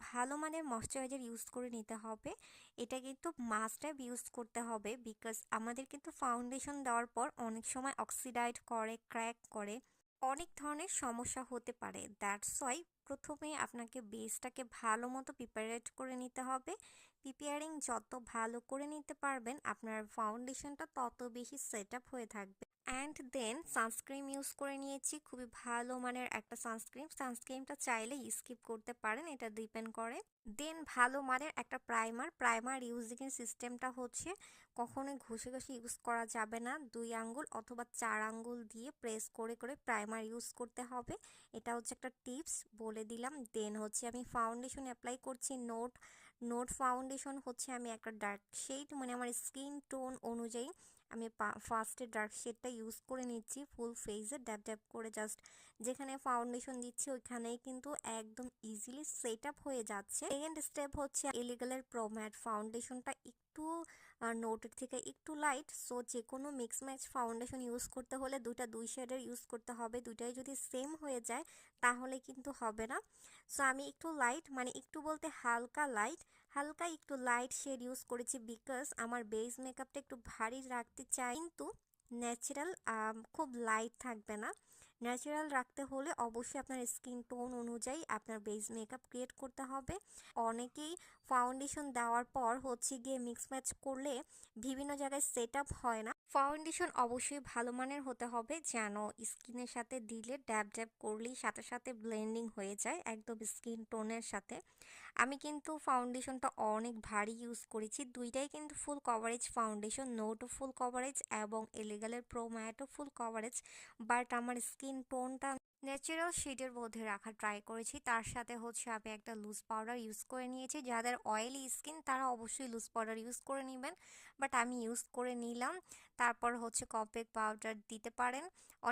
ভালো মানের moisturiser use করে নিতে হবে। এটা কিন্তু মাস্ট হ্যাভ ইউজ করতে হবে, বিকজ আমাদের কিন্তু ফাউন্ডেশন দেওয়ার পর অনেক সময় অক্সিডাইজ করে, ক্র্যাক করে, অনেক ধরনের সমস্যা হতে পারে। দ্যাটস ওয়াই প্রথমে আপনাকে বেসটাকে ভালো মতো প্রিপারেট করে নিতে হবে। প্রিপেয়ারিং যত ভালো করে নিতে পারবেন আপনার ফাউন্ডেশনটা তত বেশি সেট আপ হয়ে থাকবে। অ্যান্ড দেন সানস্ক্রিন ইউজ করে নিয়েছি, খুবই ভালো মানের একটা সানস্ক্রিনটা চাইলে স্কিপ করতে পারেন, এটা ডিপেন্ড করে। দেন ভালো মানের একটা প্রাইমার ইউজিং সিস্টেমটা হচ্ছে কখনোই ঘষে ঘষে ইউজ করা যাবে না, 2 আঙ্গুল অথবা 4 আঙ্গুল দিয়ে প্রেস করে করে প্রাইমার ইউজ করতে হবে। এটা হচ্ছে একটা টিপস বলে দিলাম। দেন হচ্ছে আমি ফাউন্ডেশন অ্যাপ্লাই করছি। নোট ফাউন্ডেশন হচ্ছে আমি একটা ডার্ক শেড, মানে আমার স্কিন টোন অনুযায়ী আমি ফার্স্টে ডার্ক শেডটা ইউজ করে নিচ্ছি ফুল ফেসে, ড্যাপ ড্যাপ করে জাস্ট যেখানে ফাউন্ডেশন দিচ্ছি ওইখানেই কিন্তু একদম ইজিলি সেট আপ হয়ে যাচ্ছে। সেকেন্ড স্টেপ হচ্ছে এলিগালের প্রো ম্যাট ফাউন্ডেশনটা একটু নোটের থেকে একটু লাইট, সো যে কোনো মিক্স ম্যাচ ফাউন্ডেশন ইউজ করতে হলে দুই শেডের ইউজ করতে হবে। দুইটাই যদি সেম হয়ে যায় তাহলে কিন্তু হবে না। সো আমি একটু লাইট, মানে একটু বলতে হালকা একটু লাইট শেড ইউজ করেছি, বিকজ আমার বেস মেকআপটা একটু ভারী রাখতে চাই, কিন্তু ন্যাচারাল, খুব লাইট থাকবে না। ন্যাচারাল রাখতে হলে অবশ্যই আপনার স্কিন টোন অনুযায়ী আপনার বেস মেকআপ ক্রিয়েট করতে হবে। অনেকেই ফাউন্ডেশন দেওয়ার পর হচ্ছে গিয়ে মিক্স ম্যাচ করলে বিভিন্ন জায়গায় সেট আপ হয় না। ফাউন্ডেশন অবশ্যই ভালো মানের হতে হবে, যেন স্কিনের সাথে দিলে ড্যাব ড্যাব করলেই সাথে সাথে ব্লেন্ডিং হয়ে যায় একদম স্কিন টোনের সাথে। আমি কিন্তু ফাউন্ডেশনটা অনেক ভারী ইউজ করেছি, দুইটাই কিন্তু ফুল কভারেজ ফাউন্ডেশন, নোটও ফুল কভারেজ এবং এলিগালের প্রো ম্যাটও ফুল কভারেজ। বাট আমার স্কিন টোনটা ন্যাচারাল শেডের মধ্যে রাখা ট্রাই করেছি। তার সাথে হচ্ছে আমি একটা লুজ পাউডার ইউজ করে নিয়েছি। যাদের অয়েলি স্কিন তারা অবশ্যই লুজ পাউডার ইউজ করে নেবেন, বাট আমি ইউজ করে নিলাম। তারপর হচ্ছে কম্প্যাক্ট পাউডার দিতে পারেন।